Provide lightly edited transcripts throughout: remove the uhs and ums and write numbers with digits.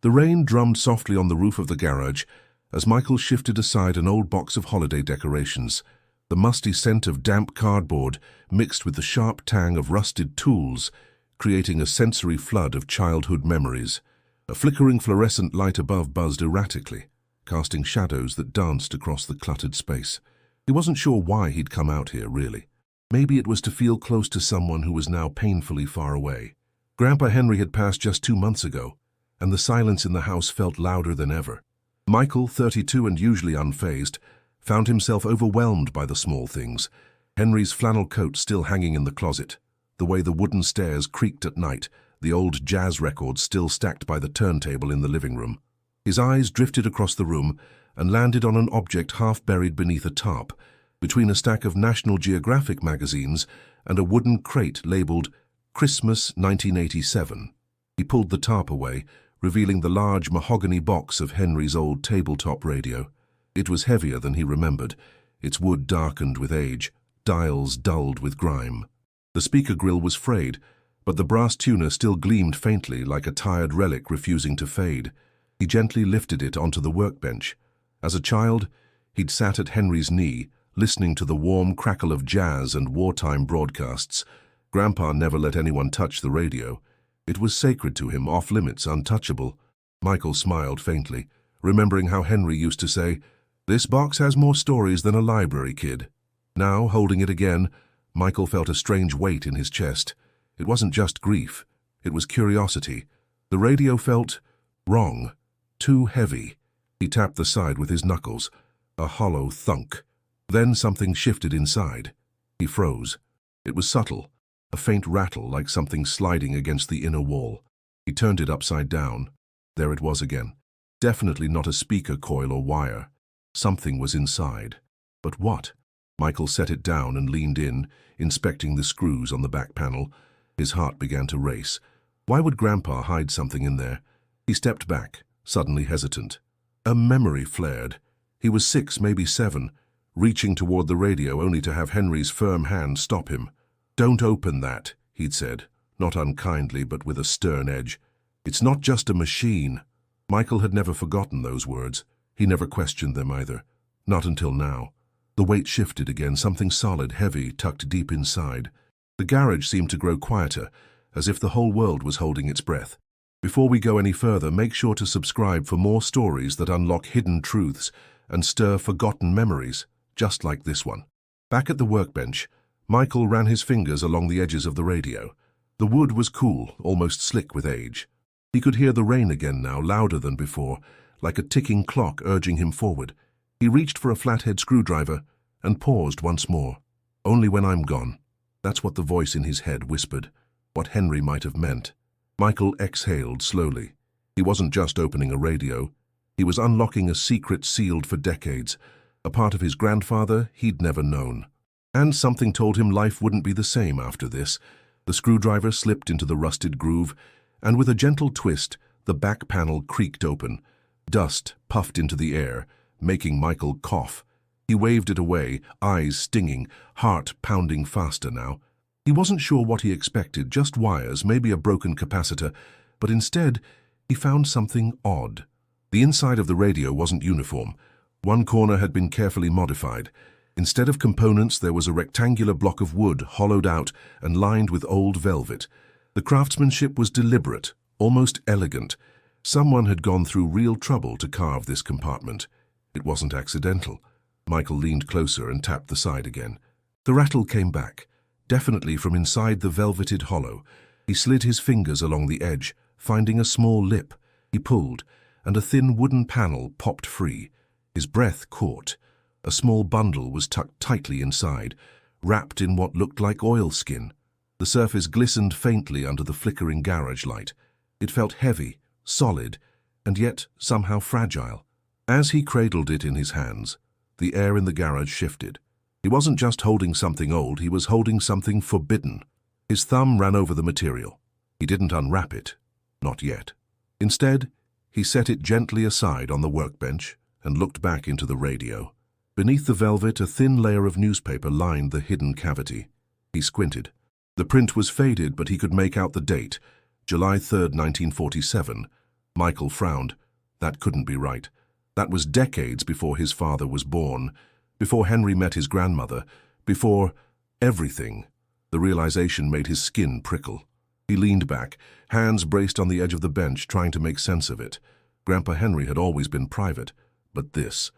The rain drummed softly on the roof of the garage as Michael shifted aside an old box of holiday decorations. The musty scent of damp cardboard mixed with the sharp tang of rusted tools, creating a sensory flood of childhood memories. A flickering fluorescent light above buzzed erratically, casting shadows that danced across the cluttered space. He wasn't sure why he'd come out here, really. Maybe it was to feel close to someone who was now painfully far away. Grandpa Henry had passed just 2 months ago, and the silence in the house felt louder than ever. Michael, 32 and usually unfazed, found himself overwhelmed by the small things. Henry's flannel coat still hanging in the closet, the way the wooden stairs creaked at night, the old jazz records still stacked by the turntable in the living room. His eyes drifted across the room and landed on an object half buried beneath a tarp, between a stack of National Geographic magazines and a wooden crate labeled Christmas 1987. He pulled the tarp away, revealing the large mahogany box of Henry's old tabletop radio. It was heavier than he remembered, its wood darkened with age, dials dulled with grime. The speaker grill was frayed, but the brass tuner still gleamed faintly like a tired relic refusing to fade. He gently lifted it onto the workbench. As a child, he'd sat at Henry's knee, listening to the warm crackle of jazz and wartime broadcasts. Grandpa never let anyone touch the radio. It was sacred to him, off-limits, untouchable. Michael smiled faintly, remembering how Henry used to say, "This box has more stories than a library, kid." Now, holding it again, Michael felt a strange weight in his chest. It wasn't just grief, it was curiosity. The radio felt wrong, too heavy. He tapped the side with his knuckles, a hollow thunk. Then something shifted inside. He froze. It was subtle, a faint rattle like something sliding against the inner wall. He turned it upside down. There it was again. Definitely not a speaker coil or wire. Something was inside. But what? Michael set it down and leaned in, inspecting the screws on the back panel. His heart began to race. Why would Grandpa hide something in there? He stepped back, suddenly hesitant. A memory flared. He was 6, maybe 7, reaching toward the radio only to have Henry's firm hand stop him. "Don't open that," he'd said, not unkindly but with a stern edge. "It's not just a machine." Michael had never forgotten those words. He never questioned them either. Not until now. The weight shifted again, something solid, heavy, tucked deep inside. The garage seemed to grow quieter, as if the whole world was holding its breath. Before we go any further, make sure to subscribe for more stories that unlock hidden truths and stir forgotten memories, just like this one. Back at the workbench, Michael ran his fingers along the edges of the radio. The wood was cool, almost slick with age. He could hear the rain again now, louder than before, like a ticking clock urging him forward. He reached for a flathead screwdriver and paused once more. "Only when I'm gone." That's what the voice in his head whispered, what Henry might have meant. Michael exhaled slowly. He wasn't just opening a radio. He was unlocking a secret sealed for decades, a part of his grandfather he'd never known. And something told him life wouldn't be the same after this. The screwdriver slipped into the rusted groove, and with a gentle twist, the back panel creaked open. Dust puffed into the air, making Michael cough. He waved it away, eyes stinging, heart pounding faster now. He wasn't sure what he expected, just wires, maybe a broken capacitor, but instead, he found something odd. The inside of the radio wasn't uniform. One corner had been carefully modified. Instead of components, there was a rectangular block of wood hollowed out and lined with old velvet. The craftsmanship was deliberate, almost elegant. Someone had gone through real trouble to carve this compartment. It wasn't accidental. Michael leaned closer and tapped the side again. The rattle came back, definitely from inside the velveted hollow. He slid his fingers along the edge, finding a small lip. He pulled, and a thin wooden panel popped free. His breath caught. A small bundle was tucked tightly inside, wrapped in what looked like oilskin. The surface glistened faintly under the flickering garage light. It felt heavy, solid, and yet somehow fragile. As he cradled it in his hands, the air in the garage shifted. He wasn't just holding something old, he was holding something forbidden. His thumb ran over the material. He didn't unwrap it. Not yet. Instead, he set it gently aside on the workbench and looked back into the radio. Beneath the velvet, a thin layer of newspaper lined the hidden cavity. He squinted. The print was faded, but he could make out the date, July 3rd, 1947. Michael frowned. That couldn't be right. That was decades before his father was born, before Henry met his grandmother, before everything. The realization made his skin prickle. He leaned back, hands braced on the edge of the bench, trying to make sense of it. Grandpa Henry had always been private, but this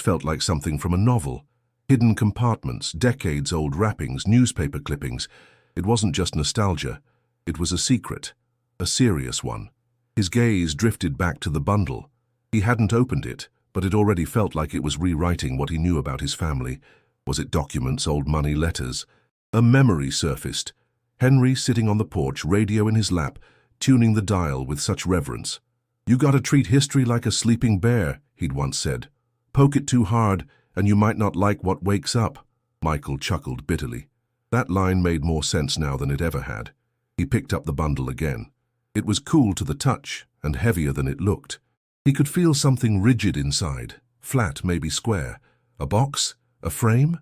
felt like something from a novel. Hidden compartments, decades-old wrappings, newspaper clippings. It wasn't just nostalgia. It was a secret, a serious one. His gaze drifted back to the bundle. He hadn't opened it, but it already felt like it was rewriting what he knew about his family. Was it documents, old money, letters? A memory surfaced. Henry sitting on the porch, radio in his lap, tuning the dial with such reverence. "You gotta treat history like a sleeping bear," he'd once said. "Poke it too hard, and you might not like what wakes up." Michael chuckled bitterly. That line made more sense now than it ever had. He picked up the bundle again. It was cool to the touch, and heavier than it looked. He could feel something rigid inside, flat, maybe square. A box? A frame?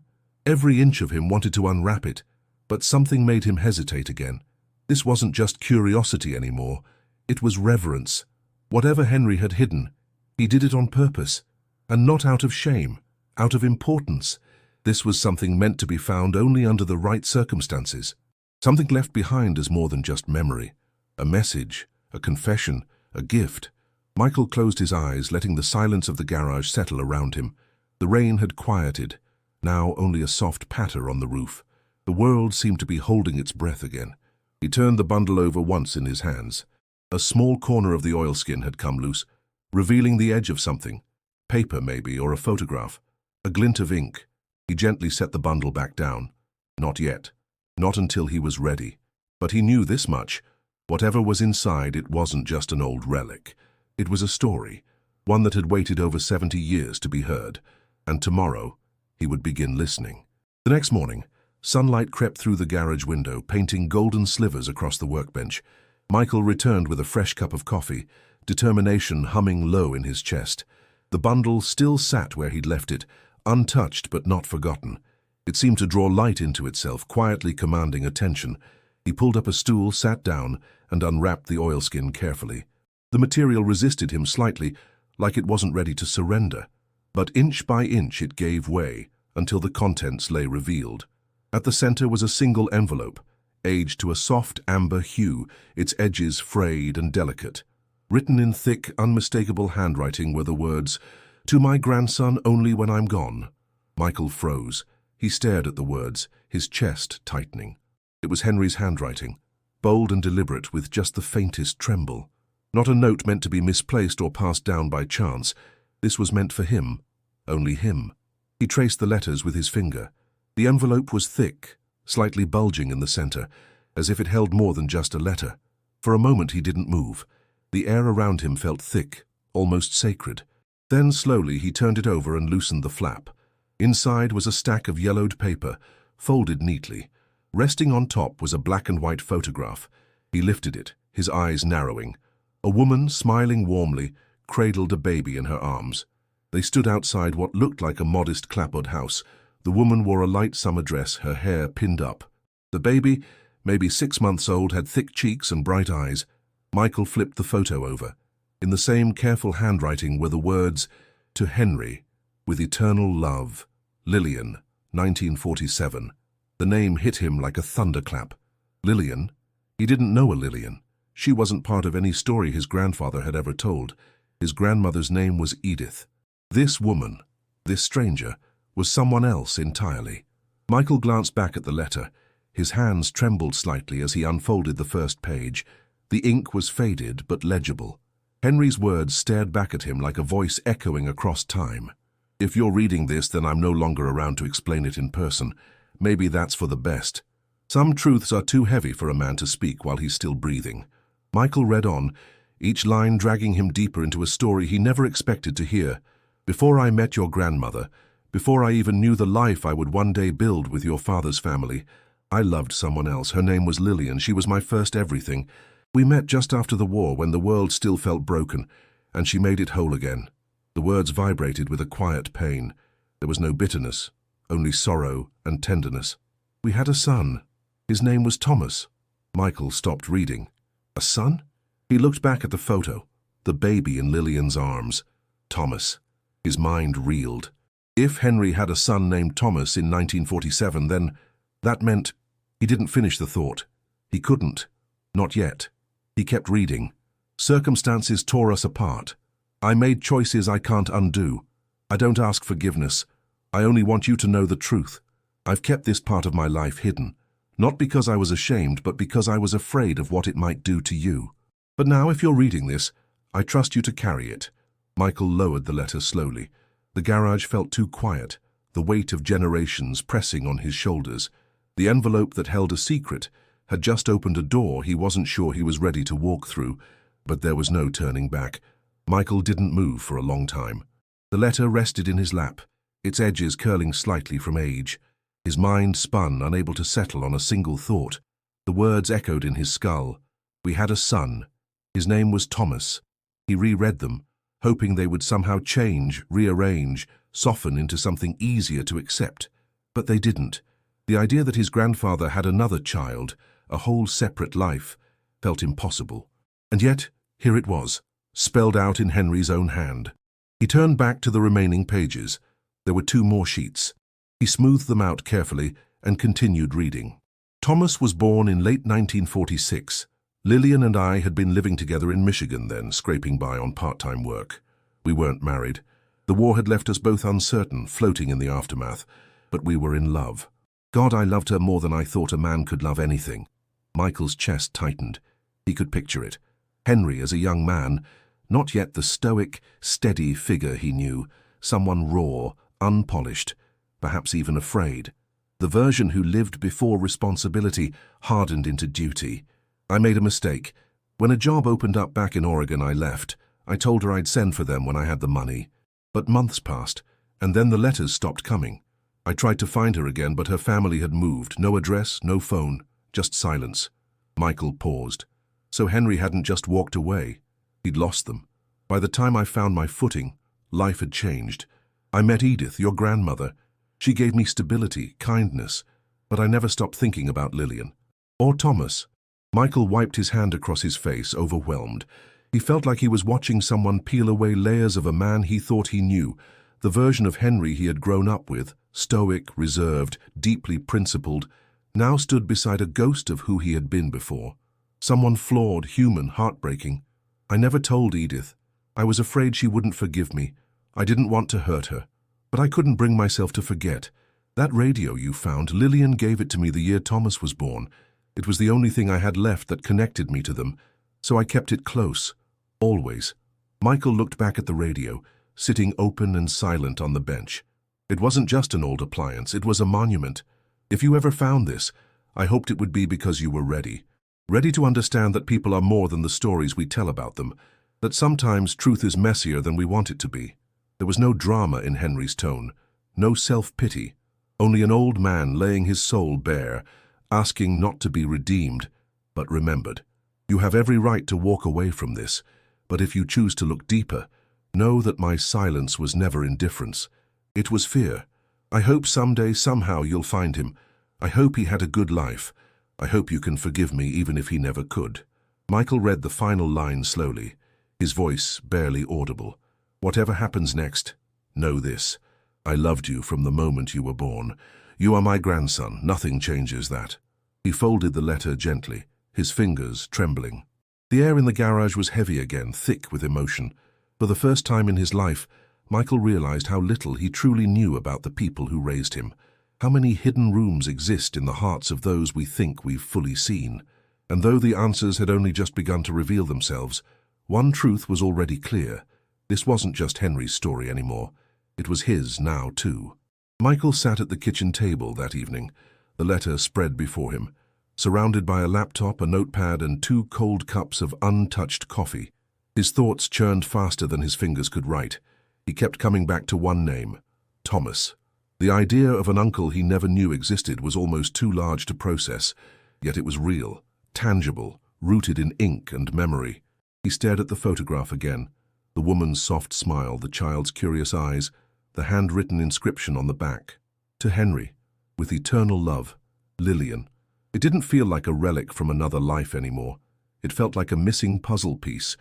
Every inch of him wanted to unwrap it, but something made him hesitate again. This wasn't just curiosity anymore. It was reverence. Whatever Henry had hidden, he did it on purpose, and not out of shame, out of importance. This was something meant to be found only under the right circumstances. Something left behind as more than just memory. A message, a confession, a gift. Michael closed his eyes, letting the silence of the garage settle around him. The rain had quieted, now only a soft patter on the roof. The world seemed to be holding its breath again. He turned the bundle over once in his hands. A small corner of the oilskin had come loose, revealing the edge of something. Paper, maybe, or a photograph. A glint of ink. He gently set the bundle back down. Not yet. Not until he was ready. But he knew this much. Whatever was inside, it wasn't just an old relic. It was a story, one that had waited over 70 years to be heard. And tomorrow, he would begin listening. The next morning, sunlight crept through the garage window, painting golden slivers across the workbench. Michael returned with a fresh cup of coffee, determination humming low in his chest. The bundle still sat where he'd left it, untouched but not forgotten. It seemed to draw light into itself, quietly commanding attention. He pulled up a stool, sat down, and unwrapped the oilskin carefully. The material resisted him slightly, like it wasn't ready to surrender. But inch by inch it gave way, until the contents lay revealed. At the center was a single envelope, aged to a soft amber hue, its edges frayed and delicate. Written in thick, unmistakable handwriting were the words, "To my grandson only when I'm gone." Michael froze. He stared at the words, his chest tightening. It was Henry's handwriting, bold and deliberate, with just the faintest tremble. Not a note meant to be misplaced or passed down by chance. This was meant for him, only him. He traced the letters with his finger. The envelope was thick, slightly bulging in the center, as if it held more than just a letter. For a moment he didn't move. The air around him felt thick, almost sacred. Then slowly he turned it over and loosened the flap. Inside was a stack of yellowed paper, folded neatly. Resting on top was a black and white photograph. He lifted it, his eyes narrowing. A woman, smiling warmly, cradled a baby in her arms. They stood outside what looked like a modest clapboard house. The woman wore a light summer dress, her hair pinned up. The baby, maybe 6 months old, had thick cheeks and bright eyes. Michael flipped the photo over. In the same careful handwriting were the words, "To Henry, with eternal love, Lillian, 1947. The name hit him like a thunderclap. Lillian? He didn't know a Lillian. She wasn't part of any story his grandfather had ever told. His grandmother's name was Edith. This woman, this stranger, was someone else entirely. Michael glanced back at the letter. His hands trembled slightly as he unfolded the first page. The ink was faded but legible. Henry's words stared back at him like a voice echoing across time. "If you're reading this, then I'm no longer around to explain it in person. Maybe that's for the best. Some truths are too heavy for a man to speak while he's still breathing." Michael read on, each line dragging him deeper into a story he never expected to hear. "Before I met your grandmother, before I even knew the life I would one day build with your father's family, I loved someone else. Her name was Lillian. She was my first everything. We met just after the war when the world still felt broken, and she made it whole again." The words vibrated with a quiet pain. There was no bitterness, only sorrow and tenderness. "We had a son. His name was Thomas." Michael stopped reading. A son? He looked back at the photo. the baby in Lillian's arms. Thomas. His mind reeled. If Henry had a son named Thomas in 1947, then that meant... He didn't finish the thought. He couldn't. Not yet. He kept reading. Circumstances tore us apart. I made choices I can't undo. I don't ask forgiveness. I only want you to know the truth. I've kept this part of my life hidden. Not because I was ashamed, but because I was afraid of what it might do to you. But now, if you're reading this, I trust you to carry it. Michael lowered the letter slowly. The garage felt too quiet, the weight of generations pressing on his shoulders. The envelope that held a secret had just opened a door he wasn't sure he was ready to walk through, but there was no turning back. Michael didn't move for a long time. The letter rested in his lap, its edges curling slightly from age. His mind spun, unable to settle on a single thought. The words echoed in his skull. We had a son. His name was Thomas. He reread them, hoping they would somehow change, rearrange, soften into something easier to accept. But they didn't. The idea that his grandfather had another child, a whole separate life, felt impossible. And yet, here it was, spelled out in Henry's own hand. He turned back to the remaining pages. There were 2 more sheets. He smoothed them out carefully and continued reading. Thomas was born in late 1946. Lillian and I had been living together in Michigan then, scraping by on part-time work. We weren't married. The war had left us both uncertain, floating in the aftermath, but we were in love. God, I loved her more than I thought a man could love anything. Michael's chest tightened. He could picture it. Henry as a young man, not yet the stoic, steady figure he knew, someone raw, unpolished, perhaps even afraid. The version who lived before responsibility hardened into duty. I made a mistake. When a job opened up back in Oregon, I left. I told her I'd send for them when I had the money. But months passed, and then the letters stopped coming. I tried to find her again, but her family had moved. No address, no phone, just silence. Michael paused. So Henry hadn't just walked away. He'd lost them. By the time I found my footing, life had changed. I met Edith, your grandmother. She gave me stability, kindness, but I never stopped thinking about Lillian. Or Thomas. Michael wiped his hand across his face, overwhelmed. He felt like he was watching someone peel away layers of a man he thought he knew, the version of Henry he had grown up with, stoic, reserved, deeply principled, now stood beside a ghost of who he had been before. Someone flawed, human, heartbreaking. I never told Edith. I was afraid she wouldn't forgive me. I didn't want to hurt her. But I couldn't bring myself to forget. That radio you found, Lillian gave it to me the year Thomas was born. It was the only thing I had left that connected me to them, so I kept it close. Always. Michael looked back at the radio, sitting open and silent on the bench. It wasn't just an old appliance, it was a monument. If you ever found this, I hoped it would be because you were ready. Ready to understand that people are more than the stories we tell about them, that sometimes truth is messier than we want it to be. There was no drama in Henry's tone, no self-pity, only an old man laying his soul bare, asking not to be redeemed, but remembered. You have every right to walk away from this, but if you choose to look deeper, know that my silence was never indifference. It was fear. I hope someday, somehow, you'll find him. I hope he had a good life. I hope you can forgive me even if he never could. Michael read the final line slowly, his voice barely audible. Whatever happens next, know this. I loved you from the moment you were born. You are my grandson. Nothing changes that. He folded the letter gently, his fingers trembling. The air in the garage was heavy again, thick with emotion. For the first time in his life, Michael realized how little he truly knew about the people who raised him. How many hidden rooms exist in the hearts of those we think we've fully seen. And though the answers had only just begun to reveal themselves, one truth was already clear. This wasn't just Henry's story anymore. It was his now, too. Michael sat at the kitchen table that evening, the letter spread before him, surrounded by a laptop, a notepad, and 2 cold cups of untouched coffee. His thoughts churned faster than his fingers could write. He kept coming back to one name, Thomas. The idea of an uncle he never knew existed was almost too large to process, yet it was real, tangible, rooted in ink and memory. He stared at the photograph again, the woman's soft smile, the child's curious eyes, the handwritten inscription on the back. To Henry, with eternal love, Lillian. It didn't feel like a relic from another life anymore. It felt like a missing puzzle piece,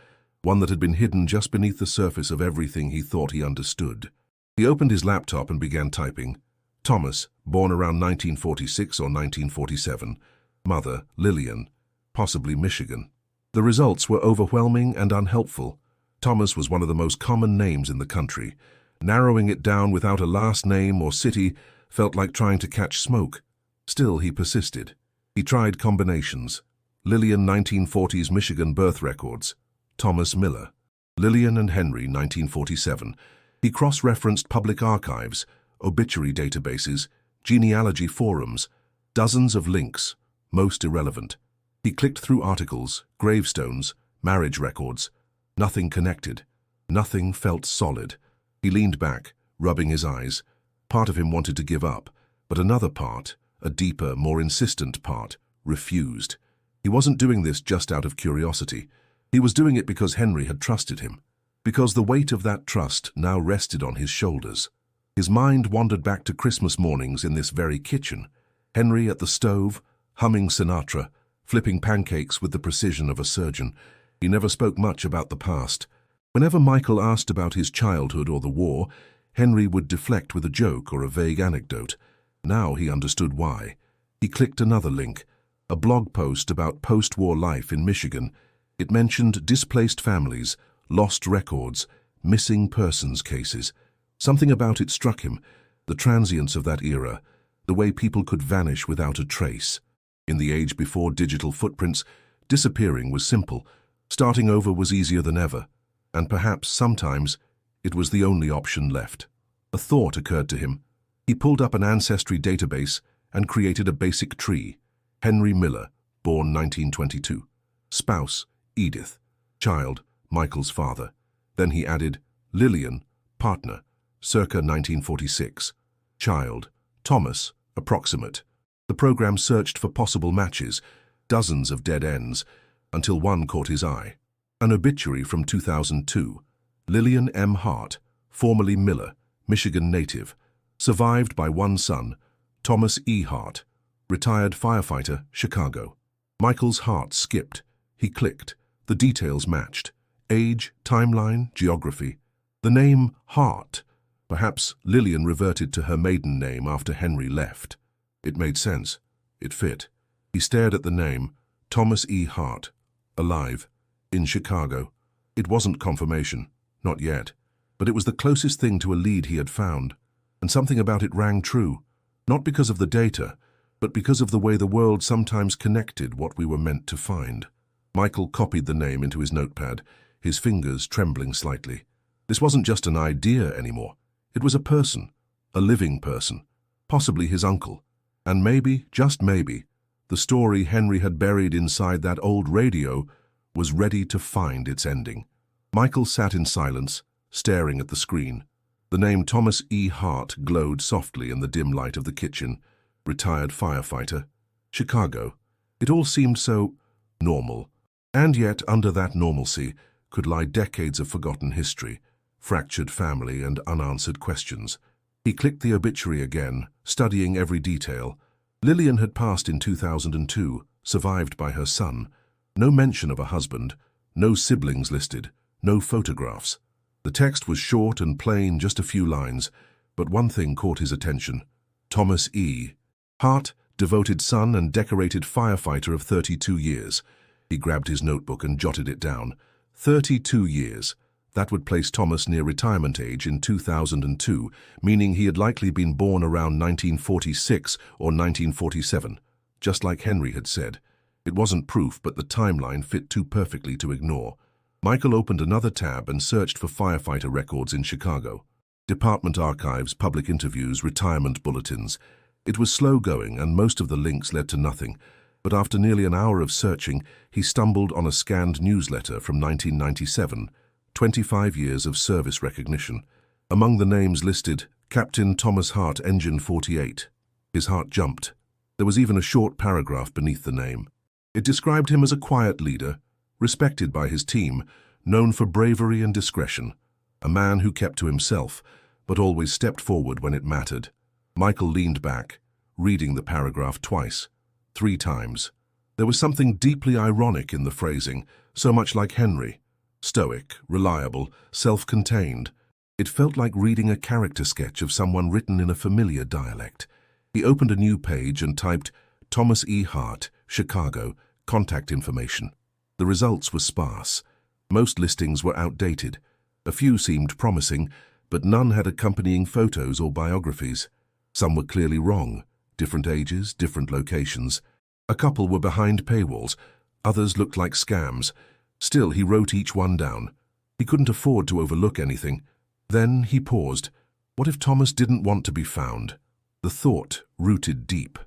one that had been hidden just beneath the surface of everything he thought he understood. He opened his laptop and began typing. Thomas, born around 1946 or 1947. Mother, Lillian, possibly Michigan. The results were overwhelming and unhelpful. Thomas was one of the most common names in the country. Narrowing it down without a last name or city felt like trying to catch smoke. Still, he persisted. He tried combinations. Lillian 1940s Michigan birth records. Thomas Miller. Lillian and Henry 1947. He cross-referenced public archives, obituary databases, genealogy forums, dozens of links, most irrelevant. He clicked through articles, gravestones, marriage records. Nothing connected. Nothing felt solid. He leaned back, rubbing his eyes. Part of him wanted to give up, but another part, a deeper, more insistent part, refused. He wasn't doing this just out of curiosity. He was doing it because Henry had trusted him, because the weight of that trust now rested on his shoulders. His mind wandered back to Christmas mornings in this very kitchen. Henry at the stove, humming Sinatra, flipping pancakes with the precision of a surgeon. He never spoke much about the past. Whenever Michael asked about his childhood or the war, Henry would deflect with a joke or a vague anecdote. Now he understood why. He clicked another link, a blog post about post-war life in Michigan. It mentioned displaced families, lost records, missing persons cases. Something about it struck him, the transience of that era, the way people could vanish without a trace. In the age before digital footprints, disappearing was simple. Starting over was easier than ever, and perhaps sometimes it was the only option left. A thought occurred to him. He pulled up an ancestry database and created a basic tree. Henry Miller, born 1922. Spouse, Edith. Child, Michael's father. Then he added Lillian, partner, circa 1946. Child, Thomas, approximate. The program searched for possible matches, dozens of dead ends, until one caught his eye. An obituary from 2002. Lillian M. Hart, formerly Miller, Michigan native. Survived by one son, Thomas E. Hart, retired firefighter, Chicago. Michael's heart skipped. He clicked. The details matched. Age, timeline, geography. The name Hart. Perhaps Lillian reverted to her maiden name after Henry left. It made sense. It fit. He stared at the name, Thomas E. Hart, alive, in Chicago. It wasn't confirmation, not yet, but it was the closest thing to a lead he had found, and something about it rang true, not because of the data, but because of the way the world sometimes connected what we were meant to find. Michael copied the name into his notepad, his fingers trembling slightly. This wasn't just an idea anymore. It was a person, a living person, possibly his uncle. And maybe, just maybe, the story Henry had buried inside that old radio was ready to find its ending. Michael sat in silence, staring at the screen. The name Thomas E. Hart glowed softly in the dim light of the kitchen. Retired firefighter. Chicago. It all seemed so normal. And yet, under that normalcy, could lie decades of forgotten history, fractured family, and unanswered questions. He clicked the obituary again, studying every detail. Lillian had passed in 2002, survived by her son. No mention of a husband, no siblings listed, no photographs. The text was short and plain, just a few lines, but one thing caught his attention. Thomas E. Hart, devoted son and decorated firefighter of 32 years. He grabbed his notebook and jotted it down. 32 years. That would place Thomas near retirement age in 2002, meaning he had likely been born around 1946 or 1947, just like Henry had said. It wasn't proof, but the timeline fit too perfectly to ignore. Michael opened another tab and searched for firefighter records in Chicago. Department archives, public interviews, retirement bulletins. It was slow going, and most of the links led to nothing. But after nearly an hour of searching, he stumbled on a scanned newsletter from 1997. 25 years of service recognition. Among the names listed, Captain Thomas Hart, Engine 48. His heart jumped. There was even a short paragraph beneath the name. It described him as a quiet leader, respected by his team, known for bravery and discretion, a man who kept to himself, but always stepped forward when it mattered. Michael leaned back, reading the paragraph twice, 3 times. There was something deeply ironic in the phrasing, so much like Henry. Stoic, reliable, self-contained. It felt like reading a character sketch of someone written in a familiar dialect. He opened a new page and typed, Thomas E. Hart, Chicago, contact information. The results were sparse. Most listings were outdated. A few seemed promising, but none had accompanying photos or biographies. Some were clearly wrong. Different ages, different locations. A couple were behind paywalls. Others looked like scams. Still, he wrote each one down. He couldn't afford to overlook anything. Then he paused. What if Thomas didn't want to be found? The thought rooted deep.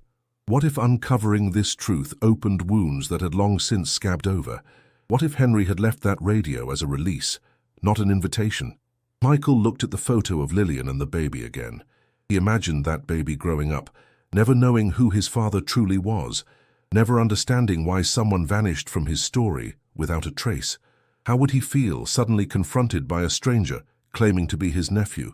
What if uncovering this truth opened wounds that had long since scabbed over? What if Henry had left that radio as a release, not an invitation? Michael looked at the photo of Lillian and the baby again. He imagined that baby growing up, never knowing who his father truly was, never understanding why someone vanished from his story without a trace. How would he feel suddenly confronted by a stranger claiming to be his nephew?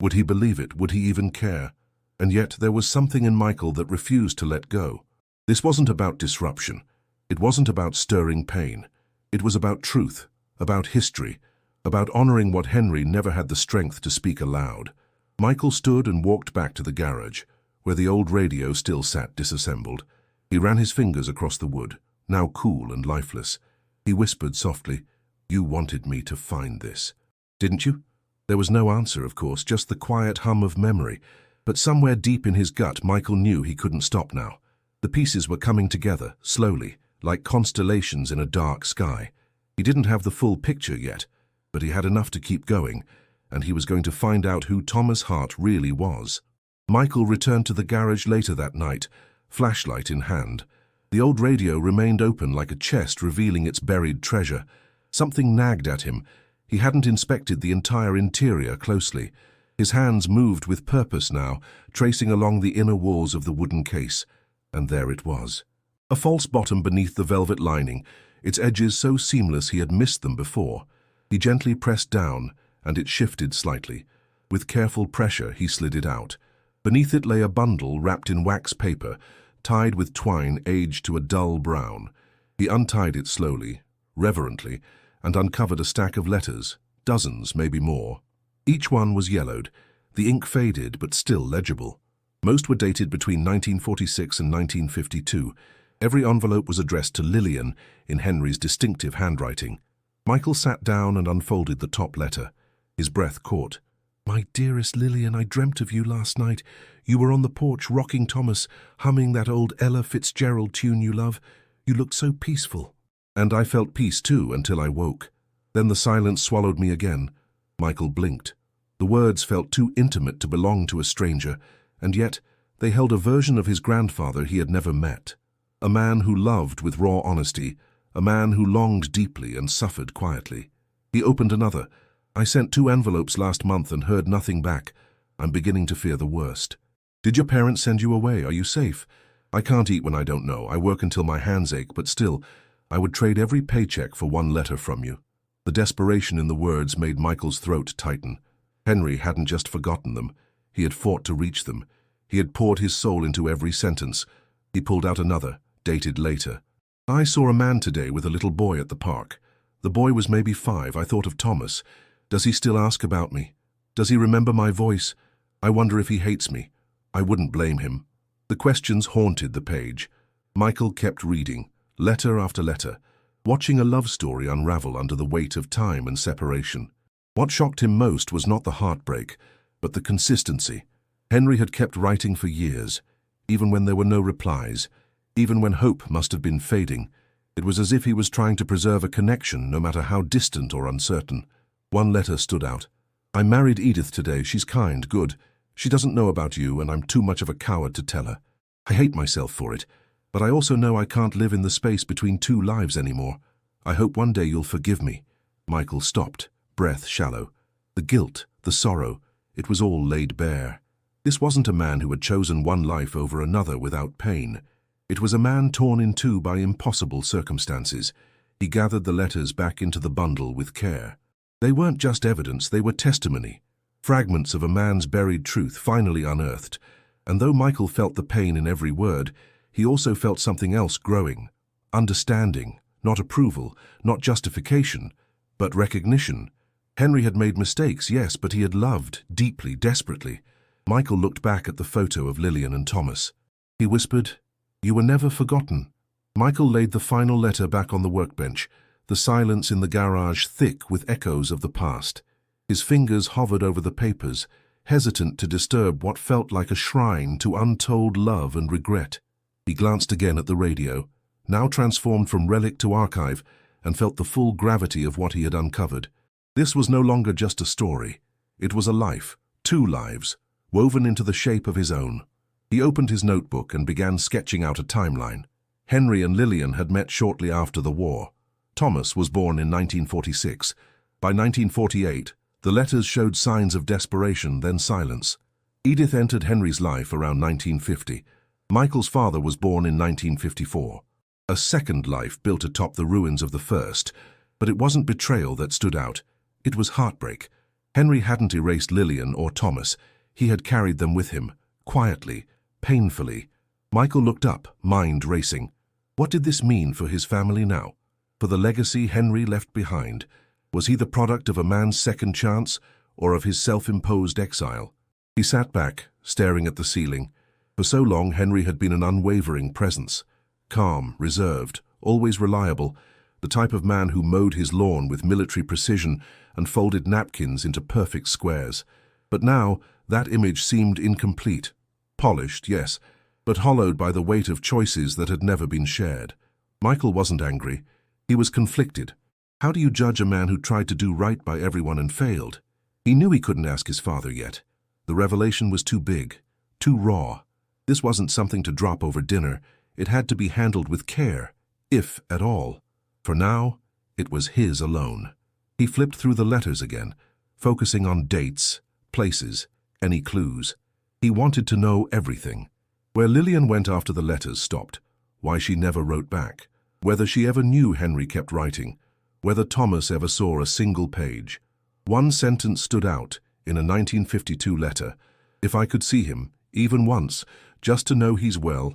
Would he believe it? Would he even care? And yet there was something in Michael that refused to let go. This wasn't about disruption. It wasn't about stirring pain. It was about truth, about history, about honoring what Henry never had the strength to speak aloud. Michael stood and walked back to the garage, where the old radio still sat disassembled. He ran his fingers across the wood, now cool and lifeless. He whispered softly, "You wanted me to find this, didn't you?" There was no answer, of course, just the quiet hum of memory. But somewhere deep in his gut, Michael knew he couldn't stop now. The pieces were coming together, slowly, like constellations in a dark sky. He didn't have the full picture yet, but he had enough to keep going, and he was going to find out who Thomas Hart really was. Michael returned to the garage later that night, flashlight in hand. The old radio remained open like a chest revealing its buried treasure. Something nagged at him. He hadn't inspected the entire interior closely. His hands moved with purpose now, tracing along the inner walls of the wooden case. And there it was. A false bottom beneath the velvet lining, its edges so seamless he had missed them before. He gently pressed down, and it shifted slightly. With careful pressure, he slid it out. Beneath it lay a bundle wrapped in wax paper, tied with twine aged to a dull brown. He untied it slowly, reverently, and uncovered a stack of letters, dozens, maybe more. Each one was yellowed, the ink faded but still legible. Most were dated between 1946 and 1952. Every envelope was addressed to Lillian in Henry's distinctive handwriting. Michael sat down and unfolded the top letter. His breath caught. "My dearest Lillian, I dreamt of you last night. You were on the porch rocking Thomas, humming that old Ella Fitzgerald tune you love. You looked so peaceful." And I felt peace too until I woke. Then the silence swallowed me again. Michael blinked. The words felt too intimate to belong to a stranger, and yet they held a version of his grandfather he had never met. A man who loved with raw honesty, a man who longed deeply and suffered quietly. He opened another. "I sent 2 envelopes last month and heard nothing back. I'm beginning to fear the worst. Did your parents send you away? Are you safe? I can't eat when I don't know. I work until my hands ache, but still, I would trade every paycheck for one letter from you." The desperation in the words made Michael's throat tighten. Henry hadn't just forgotten them. He had fought to reach them. He had poured his soul into every sentence. He pulled out another, dated later. "I saw a man today with a little boy at the park. The boy was maybe 5. I thought of Thomas. Does he still ask about me? Does he remember my voice? I wonder if he hates me. I wouldn't blame him." The questions haunted the page. Michael kept reading, letter after letter, watching a love story unravel under the weight of time and separation. What shocked him most was not the heartbreak, but the consistency. Henry had kept writing for years, even when there were no replies, even when hope must have been fading. It was as if he was trying to preserve a connection, no matter how distant or uncertain. One letter stood out. "I married Edith today. She's kind, good. She doesn't know about you, and I'm too much of a coward to tell her. I hate myself for it, but I also know I can't live in the space between 2 lives anymore. I hope one day you'll forgive me." Michael stopped, breath shallow. The guilt, the sorrow, it was all laid bare. This wasn't a man who had chosen one life over another without pain. It was a man torn in two by impossible circumstances. He gathered the letters back into the bundle with care. They weren't just evidence, they were testimony. Fragments of a man's buried truth finally unearthed. And though Michael felt the pain in every word, he also felt something else growing. Understanding, not approval, not justification, But recognition. Henry had made mistakes, yes, but he had loved, deeply, desperately. Michael looked back at the photo of Lillian and Thomas. He whispered, "You were never forgotten." Michael laid the final letter back on the workbench, the silence in the garage thick with echoes of the past. His fingers hovered over the papers, hesitant to disturb what felt like a shrine to untold love and regret. He glanced again at the radio, now transformed from relic to archive, and felt the full gravity of what he had uncovered. This was no longer just a story. It was a life, 2 lives, woven into the shape of his own. He opened his notebook and began sketching out a timeline. Henry and Lillian had met shortly after the war. Thomas was born in 1946. By 1948, the letters showed signs of desperation, then silence. Edith entered Henry's life around 1950. Michael's father was born in 1954. A second life built atop the ruins of the first, but it wasn't betrayal that stood out. It was heartbreak. Henry hadn't erased Lillian or Thomas. He had carried them with him, quietly, painfully. Michael looked up, mind racing. What did this mean for his family now? For the legacy Henry left behind? Was he the product of a man's second chance, or of his self-imposed exile? He sat back, staring at the ceiling. For so long, Henry had been an unwavering presence. Calm, reserved, always reliable, the type of man who mowed his lawn with military precision and folded napkins into perfect squares. But now, that image seemed incomplete. Polished, yes, but hollowed by the weight of choices that had never been shared. Michael wasn't angry. He was conflicted. How do you judge a man who tried to do right by everyone and failed? He knew he couldn't ask his father yet. The revelation was too big, too raw. This wasn't something to drop over dinner. It had to be handled with care, if at all. For now, it was his alone. He flipped through the letters again, focusing on dates, places, any clues. He wanted to know everything. Where Lillian went after the letters stopped, why she never wrote back, whether she ever knew Henry kept writing, whether Thomas ever saw a single page. One sentence stood out in a 1952 letter. "If I could see him, even once, just to know he's well,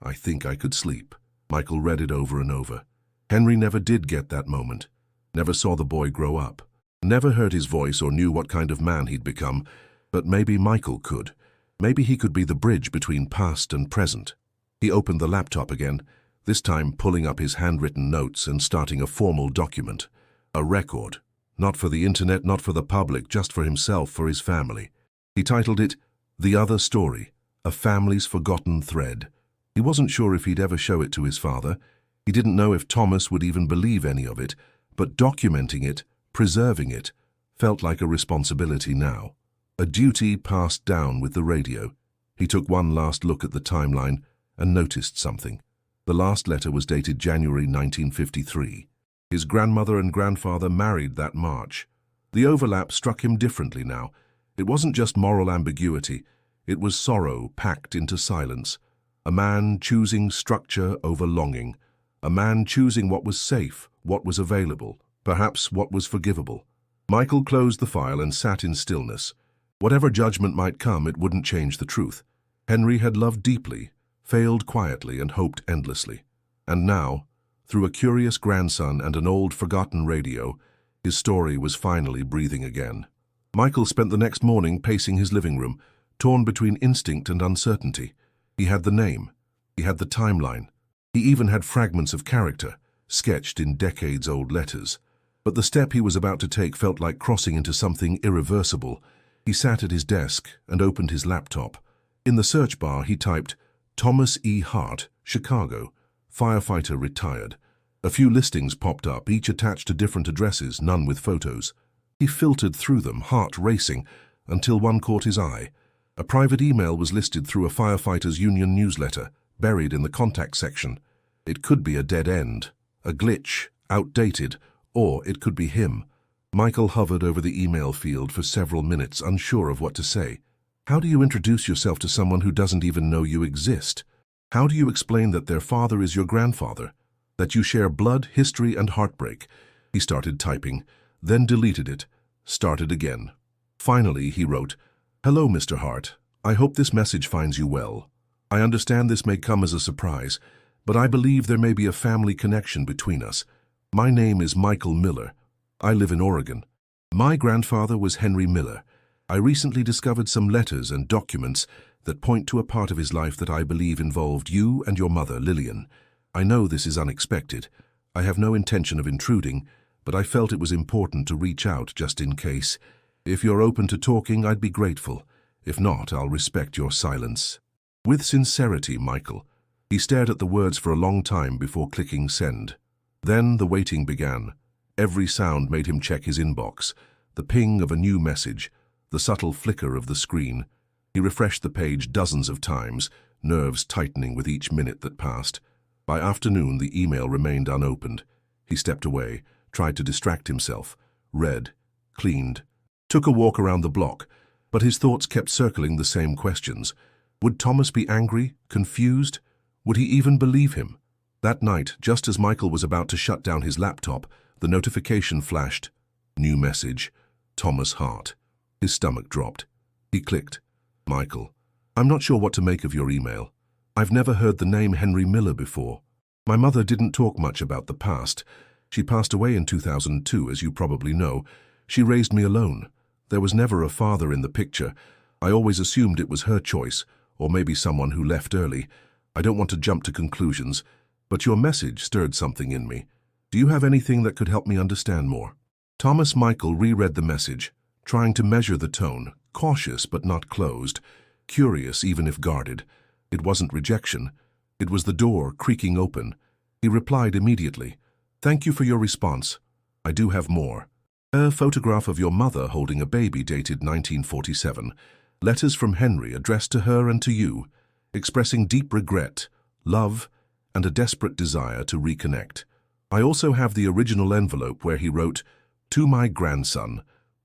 I think I could sleep." Michael read it over and over. Henry never did get that moment, never saw the boy grow up, never heard his voice or knew what kind of man he'd become, but maybe Michael could. Maybe he could be the bridge between past and present. He opened the laptop again, this time pulling up his handwritten notes and starting a formal document. A record. Not for the internet, not for the public, just for himself, for his family. He titled it, "The Other Story, A Family's Forgotten Thread." He wasn't sure if he'd ever show it to his father. He didn't know if Thomas would even believe any of it, but documenting it, preserving it, felt like a responsibility now. A duty passed down with the radio. He took one last look at the timeline and noticed something. The last letter was dated January 1953. His grandmother and grandfather married that March. The overlap struck him differently now. It wasn't just moral ambiguity. It was sorrow packed into silence. A man choosing structure over longing. A man choosing what was safe, what was available, perhaps what was forgivable. Michael closed the file and sat in stillness. Whatever judgment might come, it wouldn't change the truth. Henry had loved deeply, failed quietly, and hoped endlessly. And now, through a curious grandson and an old forgotten radio, his story was finally breathing again. Michael spent the next morning pacing his living room, torn between instinct and uncertainty. He had the name. He had the timeline. He even had fragments of character, sketched in decades-old letters. But the step he was about to take felt like crossing into something irreversible. He sat at his desk and opened his laptop. In the search bar, he typed, "Thomas E. Hart, Chicago, firefighter retired." A few listings popped up, each attached to different addresses, none with photos. He filtered through them, heart racing, until one caught his eye. A private email was listed through a firefighters' union newsletter, buried in the contact section. It could be a dead end, a glitch, outdated, or it could be him. Michael hovered over the email field for several minutes, unsure of what to say. How do you introduce yourself to someone who doesn't even know you exist? How do you explain that their father is your grandfather? That you share blood, history, and heartbreak? He started typing, then deleted it, started again. Finally, he wrote, "Hello, Mr. Hart. I hope this message finds you well. I understand this may come as a surprise, but I believe there may be a family connection between us. My name is Michael Miller. I live in Oregon. My grandfather was Henry Miller. I recently discovered some letters and documents that point to a part of his life that I believe involved you and your mother, Lillian. I know this is unexpected. I have no intention of intruding, but I felt it was important to reach out just in case. If you're open to talking, I'd be grateful. If not, I'll respect your silence. With sincerity, Michael. He stared at the words for a long time before clicking send. Then the waiting began. Every sound made him check his inbox. The ping of a new message, the subtle flicker of the screen. He refreshed the page dozens of times, nerves tightening with each minute that passed. By afternoon, the email remained unopened. He stepped away, tried to distract himself, read, cleaned, took a walk around the block, but his thoughts kept circling the same questions. Would Thomas be angry, confused? Would he even believe him? That night, just as Michael was about to shut down his laptop, the notification flashed. New message. Thomas Hart. His stomach dropped. He clicked. Michael, I'm not sure what to make of your email. I've never heard the name Henry Miller before. My mother didn't talk much about the past. She passed away in 2002, as you probably know. She raised me alone. There was never a father in the picture. I always assumed it was her choice, or maybe someone who left early. I don't want to jump to conclusions, but your message stirred something in me. Do you have anything that could help me understand more? Thomas Michael reread the message, trying to measure the tone, cautious but not closed, curious even if guarded. It wasn't rejection. It was the door creaking open. He replied immediately. Thank you for your response. I do have more. A photograph of your mother holding a baby dated 1947. Letters from Henry addressed to her and to you, expressing deep regret, love, and a desperate desire to reconnect. I also have the original envelope where he wrote, "To my grandson,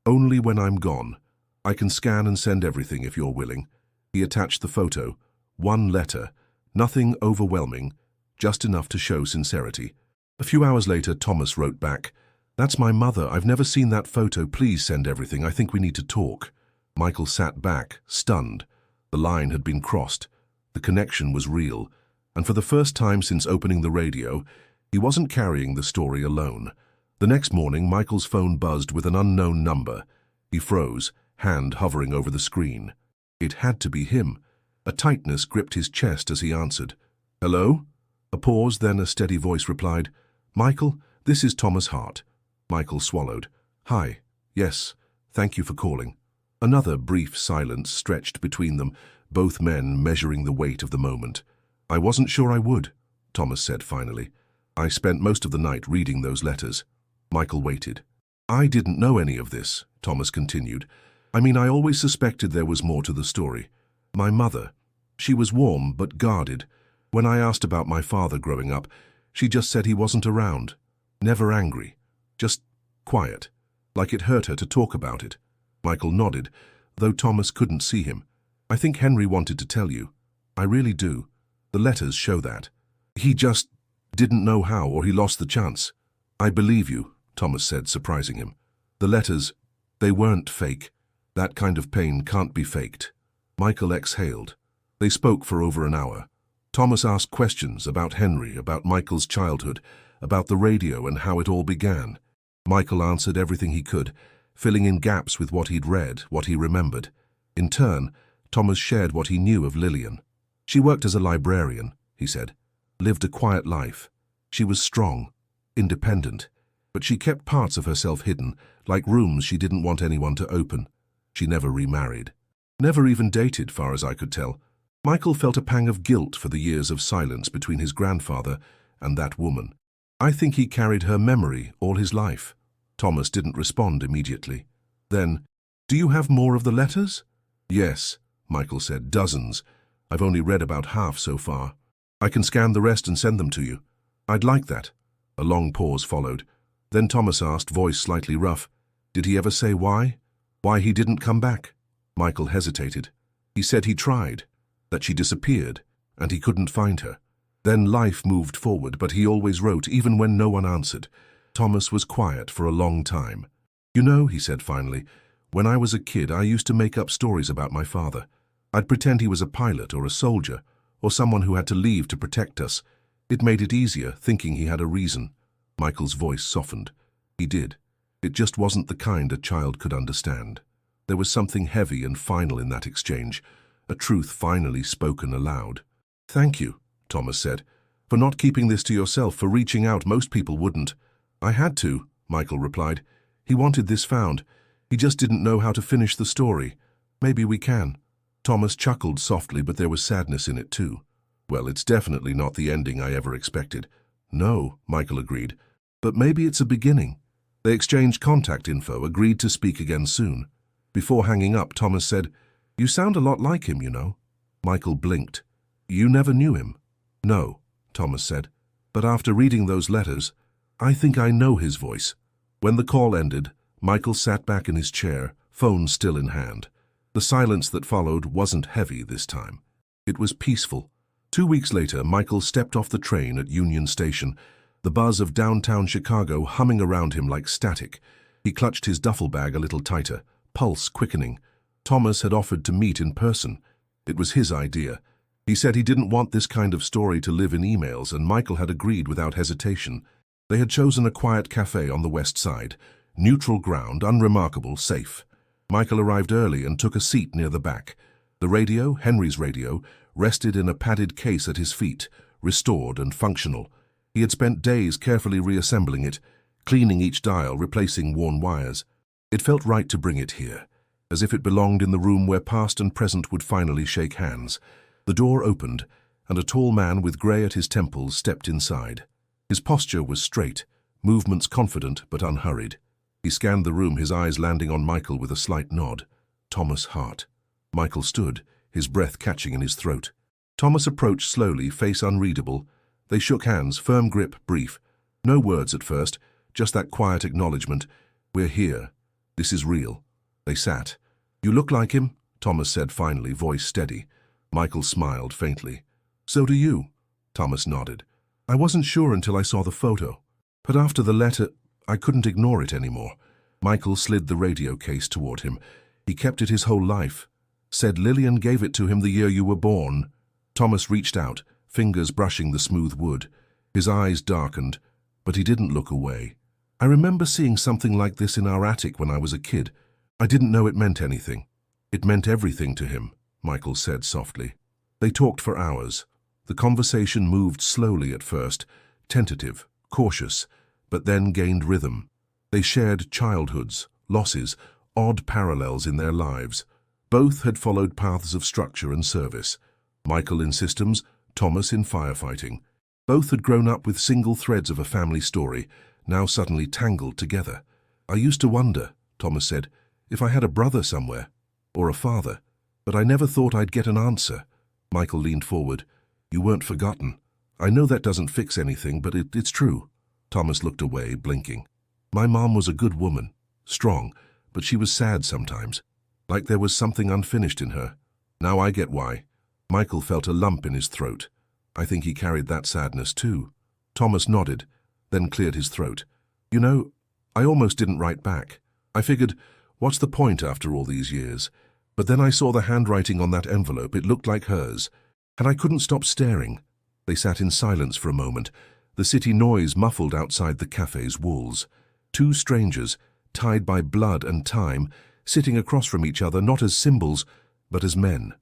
only when I'm gone. I can scan and send everything if you're willing." He attached the photo. One letter. Nothing overwhelming, just enough to show sincerity. A few hours later, Thomas wrote back, "That's my mother. I've never seen that photo. Please send everything. I think we need to talk." Michael sat back, stunned. The line had been crossed. The connection was real. And for the first time since opening the radio, he wasn't carrying the story alone. The next morning, Michael's phone buzzed with an unknown number. He froze, hand hovering over the screen. It had to be him. A tightness gripped his chest as he answered. "Hello?" A pause, then a steady voice replied, "Michael, this is Thomas Hart." Michael swallowed. "Hi. Yes. Thank you for calling." Another brief silence stretched between them, both men measuring the weight of the moment. "I wasn't sure I would," Thomas said finally. "I spent most of the night reading those letters." Michael waited. "I didn't know any of this," Thomas continued. "I mean, I always suspected there was more to the story. My mother, she was warm but guarded. When I asked about my father growing up, she just said he wasn't around. Never angry. Just quiet. Like it hurt her to talk about it." Michael nodded, though Thomas couldn't see him. "I think Henry wanted to tell you. I really do. The letters show that. He just didn't know how, or he lost the chance." "I believe you," Thomas said, surprising him. "The letters, they weren't fake. That kind of pain can't be faked." Michael exhaled. They spoke for over an hour. Thomas asked questions about Henry, about Michael's childhood, about the radio and how it all began. Michael answered everything he could, filling in gaps with what he'd read, what he remembered. In turn, Thomas shared what he knew of Lillian. "She worked as a librarian," he said. "Lived a quiet life. She was strong, independent, but she kept parts of herself hidden, like rooms she didn't want anyone to open. She never remarried. Never even dated, far as I could tell." Michael felt a pang of guilt for the years of silence between his grandfather and that woman. "I think he carried her memory all his life." Thomas didn't respond immediately. Then, "Do you have more of the letters?" "Yes," Michael said, "dozens. I've only read about half so far. I can scan the rest and send them to you." "I'd like that." A long pause followed. Then Thomas asked, voice slightly rough, "Did he ever say why? Why he didn't come back?" Michael hesitated. "He said he tried, that she disappeared, and he couldn't find her. Then life moved forward, but he always wrote, even when no one answered." Thomas was quiet for a long time. "You know," he said finally, "when I was a kid, I used to make up stories about my father. I'd pretend he was a pilot or a soldier, or someone who had to leave to protect us. It made it easier, thinking he had a reason." Michael's voice softened. "He did. It just wasn't the kind a child could understand. There was something heavy and final in that exchange, a truth finally spoken aloud. "Thank you," Thomas said, "for not keeping this to yourself, for reaching out. Most people wouldn't." "I had to," Michael replied. "He wanted this found. He just didn't know how to finish the story. Maybe we can." Thomas chuckled softly, but there was sadness in it too. "Well, it's definitely not the ending I ever expected." "No," Michael agreed, "but maybe it's a beginning." They exchanged contact info, agreed to speak again soon. Before hanging up, Thomas said, "You sound a lot like him, you know." Michael blinked. "You never knew him?" "No," Thomas said, "but after reading those letters, I think I know his voice." When the call ended, Michael sat back in his chair, phone still in hand. The silence that followed wasn't heavy this time. It was peaceful. 2 weeks later, Michael stepped off the train at Union Station, the buzz of downtown Chicago humming around him like static. He clutched his duffel bag a little tighter, pulse quickening. Thomas had offered to meet in person. It was his idea. He said he didn't want this kind of story to live in emails, and Michael had agreed without hesitation. They had chosen a quiet cafe on the west side, neutral ground, unremarkable, safe. Michael arrived early and took a seat near the back. The radio, Henry's radio, rested in a padded case at his feet, restored and functional. He had spent days carefully reassembling it, cleaning each dial, replacing worn wires. It felt right to bring it here, as if it belonged in the room where past and present would finally shake hands. The door opened, and a tall man with grey at his temples stepped inside. His posture was straight, movements confident but unhurried. He scanned the room, his eyes landing on Michael with a slight nod. Thomas Hart. Michael stood, his breath catching in his throat. Thomas approached slowly, face unreadable. They shook hands, firm grip, brief. No words at first, just that quiet acknowledgement. "We're here. This is real." They sat. "You look like him," Thomas said finally, voice steady. Michael smiled faintly. "So do you." Thomas nodded. "I wasn't sure until I saw the photo. But after the letter, I couldn't ignore it anymore." Michael slid the radio case toward him. "He kept it his whole life. Said Lillian gave it to him the year you were born." Thomas reached out, fingers brushing the smooth wood. His eyes darkened, but he didn't look away. "I remember seeing something like this in our attic when I was a kid. I didn't know it meant anything." "It meant everything to him," Michael said softly. They talked for hours. The conversation moved slowly at first, tentative, cautious, but then gained rhythm. They shared childhoods, losses, odd parallels in their lives. Both had followed paths of structure and service. Michael in systems, Thomas in firefighting. Both had grown up with single threads of a family story, now suddenly tangled together. "I used to wonder," Thomas said, "if I had a brother somewhere, or a father, but I never thought I'd get an answer." Michael leaned forward. "You weren't forgotten. I know that doesn't fix anything, but it's true." Thomas looked away, blinking. "My mom was a good woman, strong, but she was sad sometimes, like there was something unfinished in her. Now I get why." Michael felt a lump in his throat. "I think he carried that sadness too." Thomas nodded, then cleared his throat. "You know, I almost didn't write back. I figured, what's the point after all these years? But then I saw the handwriting on that envelope. It looked like hers, and I couldn't stop staring." They sat in silence for a moment, the city noise muffled outside the cafe's walls. Two strangers, tied by blood and time, sitting across from each other not as symbols, but as men.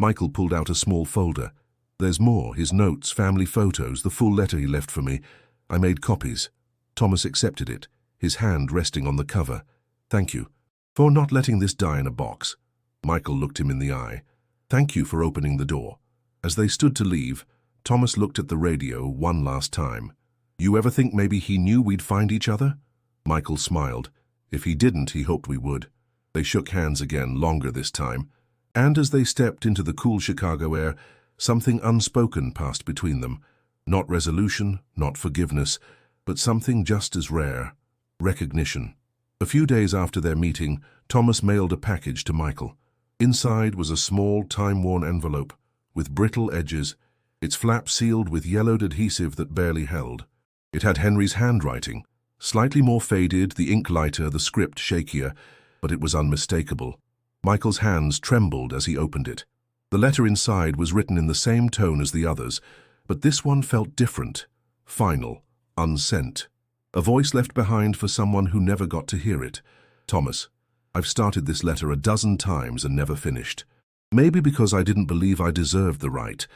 Michael pulled out a small folder. "There's more, his notes, family photos, the full letter he left for me. I made copies." Thomas accepted it, his hand resting on the cover. "Thank you for not letting this die in a box." Michael looked him in the eye. "Thank you for opening the door." As they stood to leave, Thomas looked at the radio one last time. "You ever think maybe he knew we'd find each other?" Michael smiled. If he didn't, he hoped we would. They shook hands again, longer this time. And as they stepped into the cool Chicago air, something unspoken passed between them. Not resolution, not forgiveness, but something just as rare. Recognition. A few days after their meeting, Thomas mailed a package to Michael. Inside was a small, time-worn envelope, with brittle edges, its flap sealed with yellowed adhesive that barely held. It had Henry's handwriting, slightly more faded, the ink lighter, the script shakier, but it was unmistakable. Michael's hands trembled as he opened it. The letter inside was written in the same tone as the others, but this one felt different, final, unsent. A voice left behind for someone who never got to hear it. Thomas, I've started this letter a dozen times and never finished. Maybe because I didn't believe I deserved the right.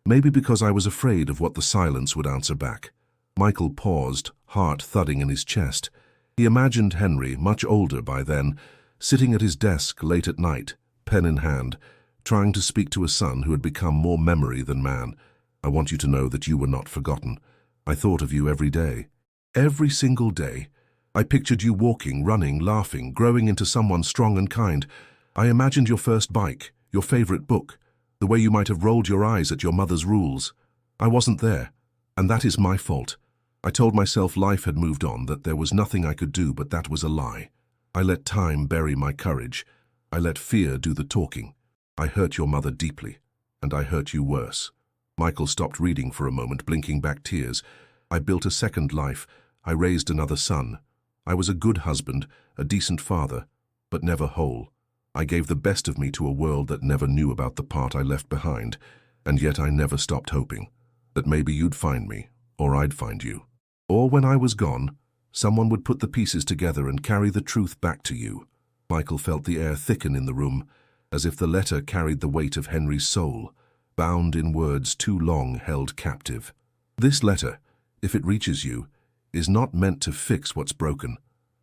Maybe because I was afraid of what the silence would answer back. Michael paused, heart thudding in his chest. He imagined Henry, much older by then, sitting at his desk late at night, pen in hand, trying to speak to a son who had become more memory than man. I want you to know that you were not forgotten. I thought of you every day. Every single day. I pictured you walking, running, laughing, growing into someone strong and kind. I imagined your first bike, your favorite book, the way you might have rolled your eyes at your mother's rules. I wasn't there, and that is my fault. I told myself life had moved on, that there was nothing I could do, but that was a lie. I let time bury my courage. I let fear do the talking. I hurt your mother deeply, and I hurt you worse. Michael stopped reading for a moment, blinking back tears. I built a second life. I raised another son. I was a good husband, a decent father, but never whole. I gave the best of me to a world that never knew about the part I left behind, and yet I never stopped hoping that maybe you'd find me, or I'd find you. Or when I was gone, someone would put the pieces together and carry the truth back to you. Michael felt the air thicken in the room, as if the letter carried the weight of Henry's soul, bound in words too long held captive. This letter, if it reaches you, is not meant to fix what's broken.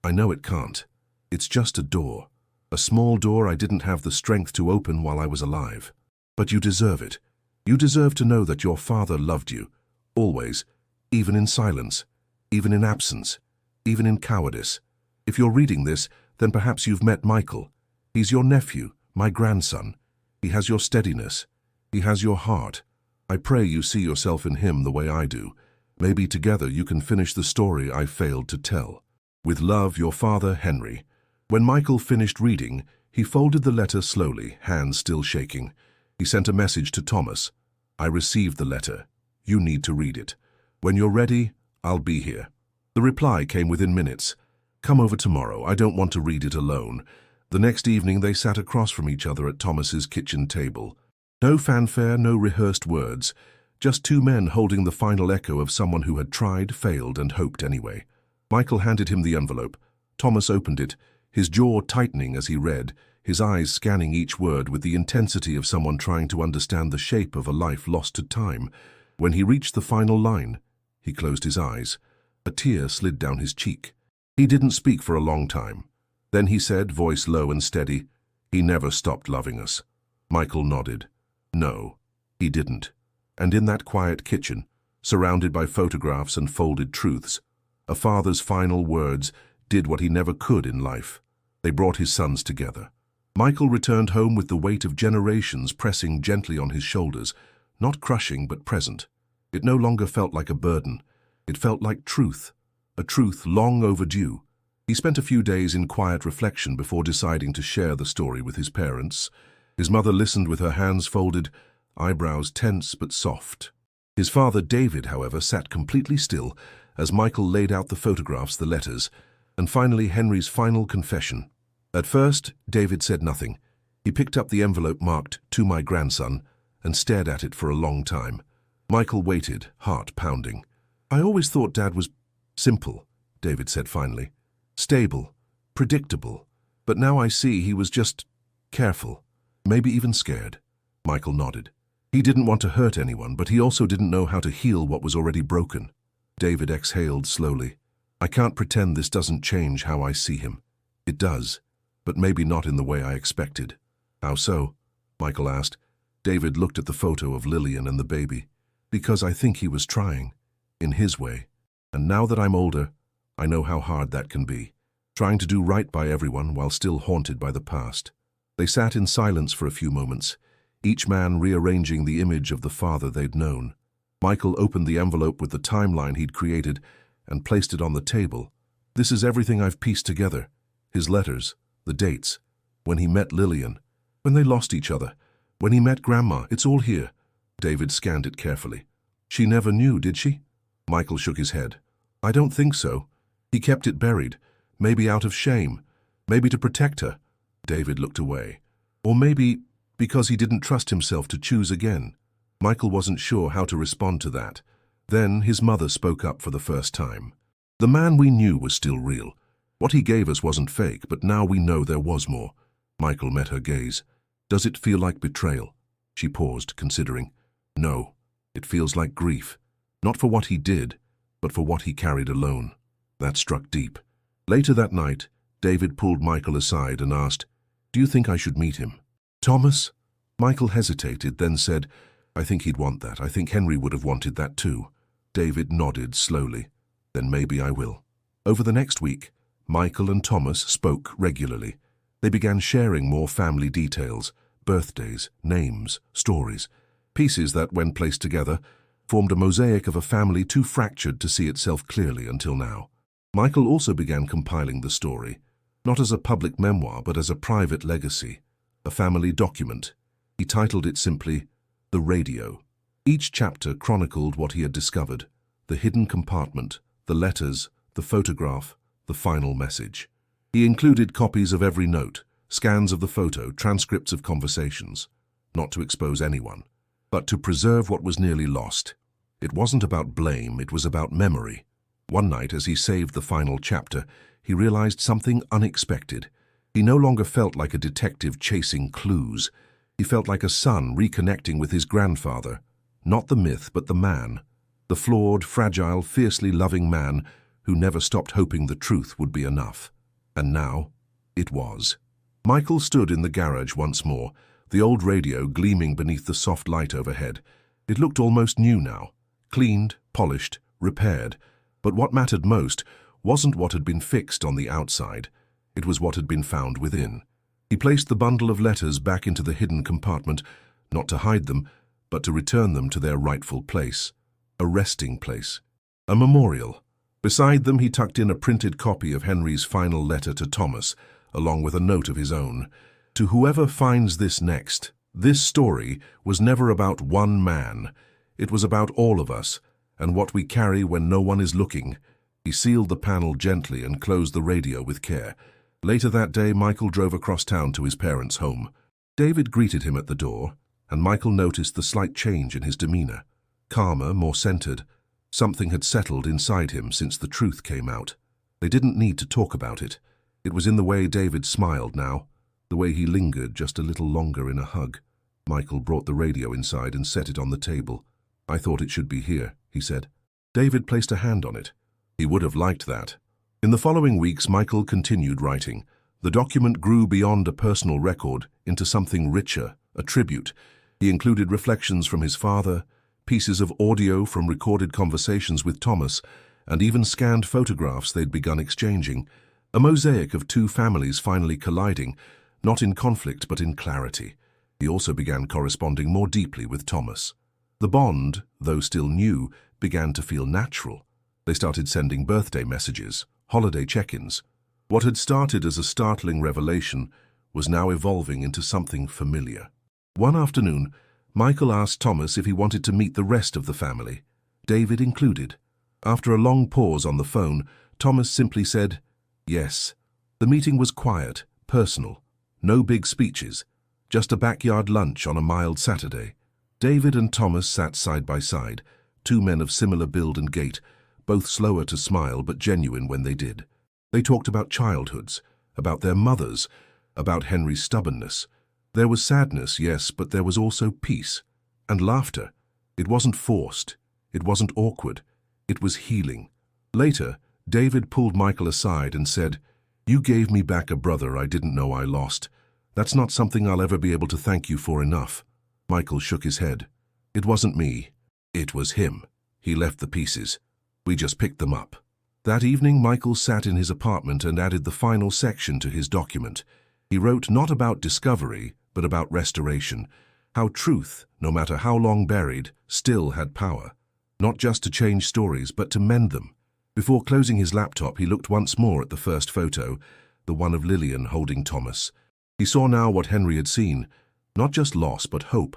I know it can't. It's just a door. A small door I didn't have the strength to open while I was alive. But you deserve it. You deserve to know that your father loved you, always, even in silence, even in absence, even in cowardice. If you're reading this, then perhaps you've met Michael. He's your nephew, my grandson. He has your steadiness. He has your heart. I pray you see yourself in him the way I do. Maybe together you can finish the story I failed to tell. With love, your father, Henry. When Michael finished reading, he folded the letter slowly, hands still shaking. He sent a message to Thomas. I received the letter. You need to read it. When you're ready, I'll be here. The reply came within minutes. Come over tomorrow. I don't want to read it alone. The next evening they sat across from each other at Thomas's kitchen table. No fanfare, no rehearsed words. Just two men holding the final echo of someone who had tried, failed, and hoped anyway. Michael handed him the envelope. Thomas opened it, his jaw tightening as he read, his eyes scanning each word with the intensity of someone trying to understand the shape of a life lost to time. When he reached the final line, he closed his eyes. A tear slid down his cheek. He didn't speak for a long time. Then he said, voice low and steady, "He never stopped loving us." Michael nodded. No, he didn't. And in that quiet kitchen, surrounded by photographs and folded truths, a father's final words did what he never could in life. They brought his sons together. Michael returned home with the weight of generations pressing gently on his shoulders, not crushing but present. It no longer felt like a burden. It felt like truth, a truth long overdue. He spent a few days in quiet reflection before deciding to share the story with his parents. His mother listened with her hands folded, eyebrows tense but soft. His father, David, however, sat completely still as Michael laid out the photographs, the letters, and finally Henry's final confession. At first, David said nothing. He picked up the envelope marked, "To my grandson," and stared at it for a long time. Michael waited, heart pounding. "I always thought Dad was simple," David said finally. "Stable, predictable. But now I see he was just careful, maybe even scared." Michael nodded. He didn't want to hurt anyone, but he also didn't know how to heal what was already broken. David exhaled slowly. "I can't pretend this doesn't change how I see him. It does, but maybe not in the way I expected." "How so?" Michael asked. David looked at the photo of Lillian and the baby. "Because I think he was trying, in his way. And now that I'm older, I know how hard that can be, trying to do right by everyone while still haunted by the past." They sat in silence for a few moments, each man rearranging the image of the father they'd known. Michael opened the envelope with the timeline he'd created and placed it on the table. "This is everything I've pieced together. His letters, the dates, when he met Lillian, when they lost each other, when he met Grandma, it's all here." David scanned it carefully. "She never knew, did she?" Michael shook his head. "I don't think so. He kept it buried, maybe out of shame, maybe to protect her." David looked away. "Or maybe because he didn't trust himself to choose again." Michael wasn't sure how to respond to that. Then his mother spoke up for the first time. The man we knew was still real. What he gave us wasn't fake, but now we know there was more. Michael met her gaze. Does it feel like betrayal? She paused, considering. No, it feels like grief. Not for what he did, but for what he carried alone. That struck deep. Later that night, David pulled Michael aside and asked, "Do you think I should meet him?" "Thomas?" Michael hesitated, then said, "I think he'd want that. I think Henry would have wanted that too." David nodded slowly. "Then maybe I will." Over the next week, Michael and Thomas spoke regularly. They began sharing more family details, birthdays, names, stories, pieces that, when placed together, formed a mosaic of a family too fractured to see itself clearly until now. Michael also began compiling the story, not as a public memoir but as a private legacy, a family document. He titled it simply, The Radio. Each chapter chronicled what he had discovered, the hidden compartment, the letters, the photograph, the final message. He included copies of every note, scans of the photo, transcripts of conversations, not to expose anyone, but to preserve what was nearly lost. It wasn't about blame, it was about memory. One night, as he saved the final chapter, he realized something unexpected. He no longer felt like a detective chasing clues. He felt like a son reconnecting with his grandfather. Not the myth, but the man. The flawed, fragile, fiercely loving man who never stopped hoping the truth would be enough. And now, it was. Michael stood in the garage once more, the old radio gleaming beneath the soft light overhead. It looked almost new now, cleaned, polished, repaired. But what mattered most wasn't what had been fixed on the outside. It was what had been found within. He placed the bundle of letters back into the hidden compartment, not to hide them, but to return them to their rightful place. A resting place. A memorial. Beside them he tucked in a printed copy of Henry's final letter to Thomas, along with a note of his own. To whoever finds this next, this story was never about one man. It was about all of us, and what we carry when no one is looking. He sealed the panel gently and closed the radio with care. Later that day, Michael drove across town to his parents' home. David greeted him at the door, and Michael noticed the slight change in his demeanor. Calmer, more centered. Something had settled inside him since the truth came out. They didn't need to talk about it. It was in the way David smiled now, the way he lingered just a little longer in a hug. Michael brought the radio inside and set it on the table. "I thought it should be here," he said. David placed a hand on it. He would have liked that. In the following weeks, Michael continued writing. The document grew beyond a personal record into something richer, a tribute. He included reflections from his father, pieces of audio from recorded conversations with Thomas, and even scanned photographs they'd begun exchanging. A mosaic of two families finally colliding, not in conflict but in clarity. He also began corresponding more deeply with Thomas. The bond, though still new, began to feel natural. They started sending birthday messages, holiday check-ins. What had started as a startling revelation was now evolving into something familiar. One afternoon, Michael asked Thomas if he wanted to meet the rest of the family, David included. After a long pause on the phone, Thomas simply said, yes. The meeting was quiet, personal. No big speeches, just a backyard lunch on a mild Saturday. David and Thomas sat side by side, two men of similar build and gait, both slower to smile but genuine when they did. They talked about childhoods, about their mothers, about Henry's stubbornness. There was sadness, yes, but there was also peace and laughter. It wasn't forced. It wasn't awkward. It was healing. Later, David pulled Michael aside and said, "You gave me back a brother I didn't know I lost. That's not something I'll ever be able to thank you for enough." Michael shook his head. "It wasn't me. It was him. He left the pieces. We just picked them up." That evening, Michael sat in his apartment and added the final section to his document. He wrote not about discovery, but about restoration, how truth, no matter how long buried, still had power. Not just to change stories, but to mend them. Before closing his laptop, he looked once more at the first photo, the one of Lillian holding Thomas. He saw now what Henry had seen, not just loss, but hope.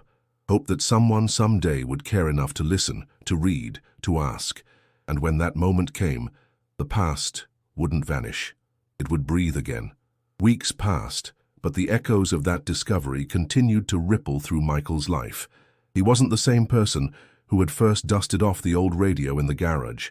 Hope that someone someday would care enough to listen, to read, to ask. And when that moment came, the past wouldn't vanish. It would breathe again. Weeks passed, but the echoes of that discovery continued to ripple through Michael's life. He wasn't the same person who had first dusted off the old radio in the garage.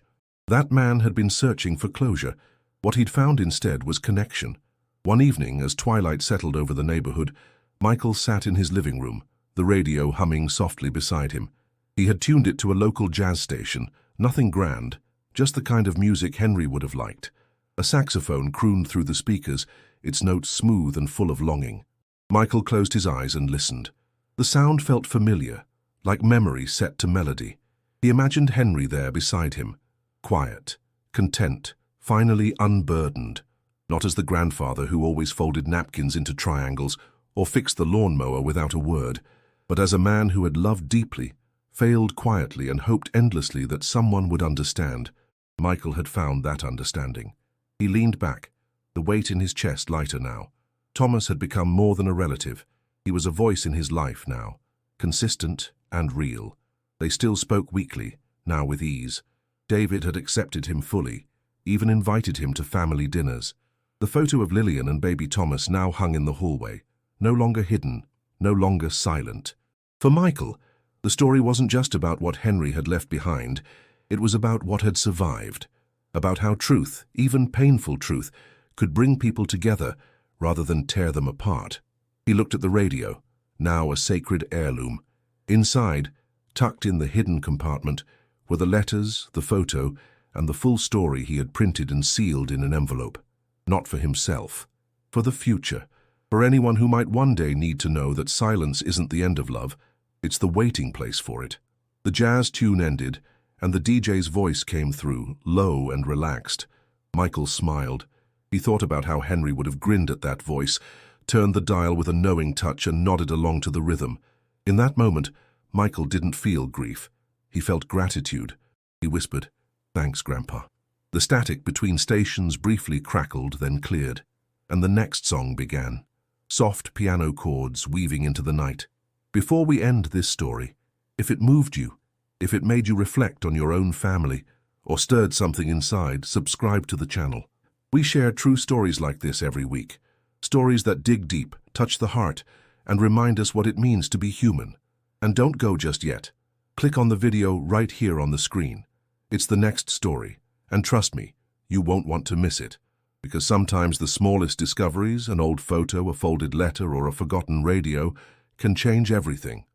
That man had been searching for closure. What he'd found instead was connection. One evening, as twilight settled over the neighborhood, Michael sat in his living room, the radio humming softly beside him. He had tuned it to a local jazz station, nothing grand, just the kind of music Henry would have liked. A saxophone crooned through the speakers, its notes smooth and full of longing. Michael closed his eyes and listened. The sound felt familiar, like memory set to melody. He imagined Henry there beside him, quiet, content, finally unburdened, not as the grandfather who always folded napkins into triangles or fixed the lawnmower without a word, but as a man who had loved deeply, failed quietly, and hoped endlessly that someone would understand. Michael had found that understanding. He leaned back, the weight in his chest lighter now. Thomas had become more than a relative. He was a voice in his life now, consistent and real. They still spoke weekly, now with ease. David had accepted him fully, even invited him to family dinners. The photo of Lillian and baby Thomas now hung in the hallway, no longer hidden, no longer silent. For Michael, the story wasn't just about what Henry had left behind, it was about what had survived, about how truth, even painful truth, could bring people together rather than tear them apart. He looked at the radio, now a sacred heirloom. Inside, tucked in the hidden compartment, were the letters, the photo, and the full story he had printed and sealed in an envelope. Not for himself, for the future, for anyone who might one day need to know that silence isn't the end of love, it's the waiting place for it. The jazz tune ended, and the DJ's voice came through, low and relaxed. Michael smiled. He thought about how Henry would have grinned at that voice, turned the dial with a knowing touch and nodded along to the rhythm. In that moment, Michael didn't feel grief. He felt gratitude. He whispered, "Thanks, Grandpa." The static between stations briefly crackled, then cleared, and the next song began. Soft piano chords weaving into the night. Before we end this story, if it moved you, if it made you reflect on your own family, or stirred something inside, subscribe to the channel. We share true stories like this every week. Stories that dig deep, touch the heart, and remind us what it means to be human. And don't go just yet. Click on the video right here on the screen. It's the next story, and trust me, you won't want to miss it. Because sometimes the smallest discoveries, an old photo, a folded letter, or a forgotten radio, can change everything.